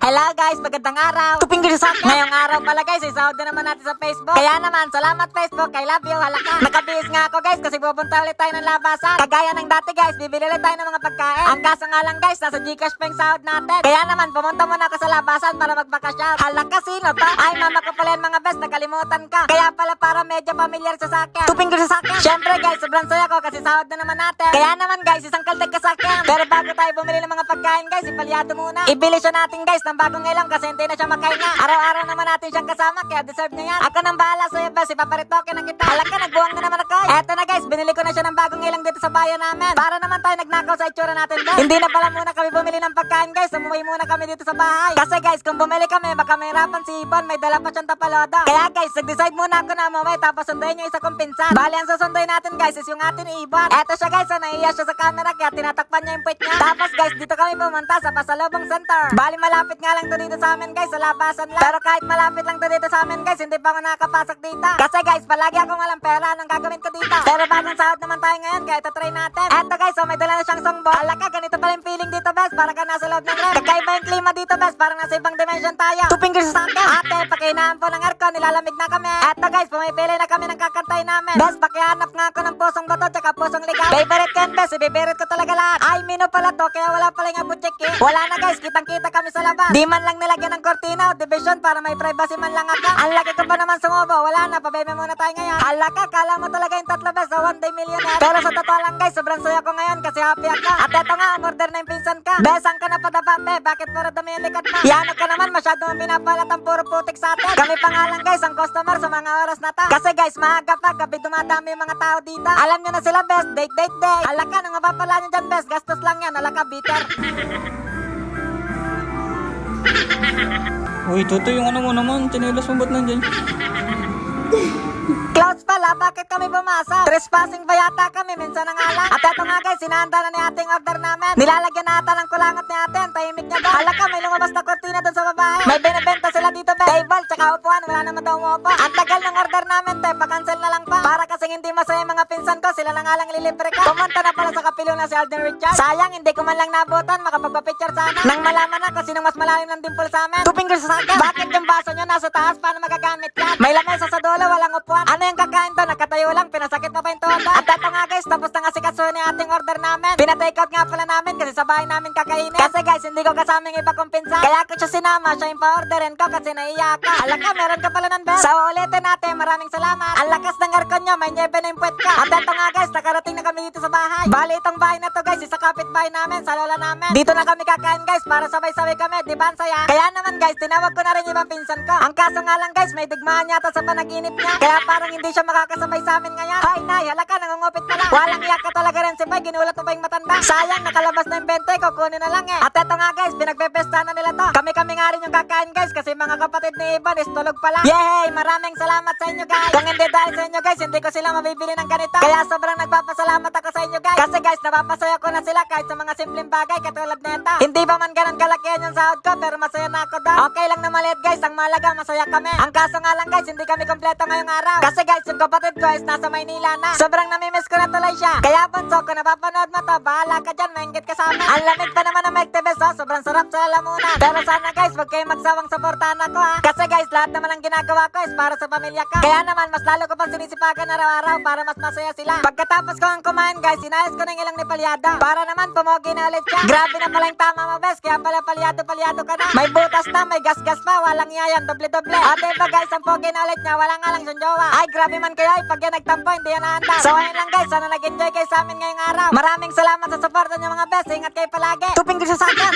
Hello guys, magandang araw. Tupinggir sa akin. Ngayong araw pala guys, isahod na naman natin sa Facebook. Kaya naman, salamat Facebook, I love you, halaka. Nakabihis nga ako guys kasi pupunta ulit tayo ng labasan. Kagaya ng dati guys, bibili ulit tayo ng mga pagkain. Ang kaso nga lang guys, nasa Gcash pa yung sahod natin. Kaya naman, pumunta muna ako sa labasan para magbakasyon. Halaka, sino to? Ay, mama ko pala yung mga best, nakalimutan ka. Kaya pala para medyo familiar sa akin. Tupinggir sa akin. Syempre guys, sobrang saya ko kasi sahod na naman natin. Kaya naman guys, isang kaldag ka sa akin. Pero bago tayo bumili ng mga pagkain guys, ipalyado muna. Ibili siya natin guys ng bagong ilang kasi hindi na siya makahinga. Araw-araw naman natin siyang kasama kaya deserve niya yan. Ako nang bahala sa'yo best, ipaparitoke na kita. Halaka, nagbuwang na naman ako. Eto na guys, binili ko na siya ng bagong ilang dito sa bayan namin. Para naman tayo nagnakaw sa itsura natin best. Hindi na pala muna kami bumili ng pagkain guys, umuwi muna kami dito sa bahay. Kasi guys, kung bumili kami, baka mahirapan si Ibon, may dala pa siyang tapalodo. Kaya guys, nag-decide muna ako na umuwi tapos sunduin yung isa kong pinsan. Bali, ang susunduin natin guys is yung atin Ibon. Eto siya guys, naiiyak siya sa camera kaya tinatakpan niya yung puwit niya. Tapos guys, dito kami pumunta sa Pasalubong Center. Bali, malapit nga lang to dito sa amin guys, sa labasan lang. Pero kahit malapit lang to dito sa amin guys, hindi pa ako nakakapasok dito. Kasi guys, palagi akong walang pera, anong gagawin ko dito? Pero bagong sahod naman tayo ngayon, kaya ito try natin. Eto guys, so may dala na siyang songbol. Alaka, ganito pala yung feeling dito best, para ka nasa loob ng ref. Kakaiba yung klima dito best, parang nasa ibang dimension tayo. Tupinggir sa akin. Ate, pakihinaan po ng aircon, nilalamig na kami. Eto guys, pumipili na kami ng kakantay namin. Best, pakihanap nga ako ng pusong bato tsaka pusong ligaw. Favorite ko yan best, ibibirit ko talaga lahat. Ay, mino pala to, kaya wala pala yung abutsik eh. Wala na guys, kitang-kita kami sa labas. Di man lang nilagyan ng kortina o division para may privacy man lang ako. Ang laki ko pa naman sumubo, wala na, pabebe muna tayo ngayon. Halaka, kala mo talaga yung tatlo best, so one day millionaire. Pero sa totoo lang guys, sobrang saya ko ngayon kasi happy ako. At eto nga, umorder na yung pinsan ka. Besang ka na padaba, be, bakit puro dumi yung likod mo? Yanod ka naman, masyado mong pinapalat ang puro putik sa atin. Kami pa nga lang guys, ang customer sa mga oras na to. Kasi guys, maaga pa, gabi dumadami yung mga tao dito. Alam nyo na sila best, date. Alaka, nang mapapala nyo dyan best, gastos lang yan, alaka, bitter. Uy, Toto, yung ano mo naman, chinelas mo ba't nandyan? Clouds pala, bakit kami pumasok? Trespassing ba yata kami, minsan na nga lang. At eto nga guys, sinahanda na ni ating order namin. Nilalagyan na ata ng kulangot ni ate, ang tahimik niya ba? Halaka, may lumabas na kortina dun sa babae. May binibenta sila dito ba? Table, tsaka upuan, wala naman daw umuupo. Ang tagal ng order namin, te, pa-cancel na lang pa. Para kasing hindi masaya yung mga pinsan ko, sila na nga lang lilibre ka. Pumunta na pala sa kapilong na si Alden Richard. Sayang, hindi ko man lang nabutan, makapagpa-picture sana. Nang malaman na kung sinong mas malalim ng dimple sa amin. Tupinggir sa akin. Bakit yung baso nyo nasa taas? Paano magagamit yan? May lamesa sa dulo, walang upuan. Ano yung kakain to? Nakatayo lang, pinasakit mo pa yung tuhod. At eto nga guys, tapos na nga si Katsuo ni ating order namin. Pina-take out nga pala namin kasi sa bahay namin kakainin. Kasi guys, hindi ko kasama yung iba kong pinsan. Kaya ko siya sinama, siya yung pa-orderin ko kasi naiiyak ka. Alaka, meron ka pala ng best. So ulitin natin, maraming salamat. Ang lakas ng aircon nyo, may nyebe na yung puwet ka. At eto nga guys, nakarating na kami dito sa bahay. Bali itong bahay na to guys, isa kapitbahay namin, sa lola namin. Dito na kami kakain guys, para sabay-sabay kami, di ba ang saya? Kaya naman guys, tinawag ko na rin yung ibang pinsan ko. Ang kaso nga lang guys, may digmaan yata sa panaginip niya. Kaya parang hindi siya makakasabay sa amin ngayon. Hoy nay, halaka, nangungupit pa lang. Walang iyak ka talaga rin si Pai, ginulat mo pa yung matanda. Sayang, nakalabas na yung 20, kukunin na lang eh. At eto nga guys, pinagpepesta na nila to. Kami nga rin yung kakain guys, kasi mga kapatid ni Ivan is tulog pa lang. Yay! Maraming salamat sa inyo guys. Kung hindi dahil sa inyo guys, hindi ko sila mabibili ng ganito. Kaya sobrang nagpapasalamat ako sa inyo guys. Kasi guys, napapasaya ko na sila kahit sa mga simpleng bagay katulad nito. Hindi ba man ganun kalakihan yung sahod ko, pero masaya na ako daw. Okay lang na maliit guys, ang malaga masaya kami. Ang kaso nga lang guys, hindi kami kompleto ngayong araw. Kasi guys, yung kapatid ko is nasa Maynila na. Sobrang namimiss ko na tuloy siya. Kaya bunso, kung napapanood mo to, bahala ka dyan, maingit ka sa amin. Ang lamig pa naman ng Mekteves, oh. Sobrang sarap sa lalamunan. Pero sana guys, wag kayong magsawang suportahan ako ha. Kasi guys, lahat naman ang ginagawa ko is para sa pamilya ko. Kaya naman, mas lalo ko pang sinisipagan araw-araw para mas masaya sila. Pagkatapos ko ang kumain guys, sinayos ko ng ilang ni Palyado. Para naman, pumogi na ulit siya. Grabe na pala yung tama mo bes, kaya pala Palyado ka na. May butas na, may gas-gas pa, walang yayan, doble-doble. At diba guys, ang pogi na ulit niya, wala nga lang siyang jowa. Ay, grabe man kayo, pag yan nagtampo, hindi yan naanda. So ayun lang guys, sana nag-enjoy kayo sa amin ngayong araw. Maraming salamat sa support niyo mga best, ingat kayo palagi. Tupinggir sa akin.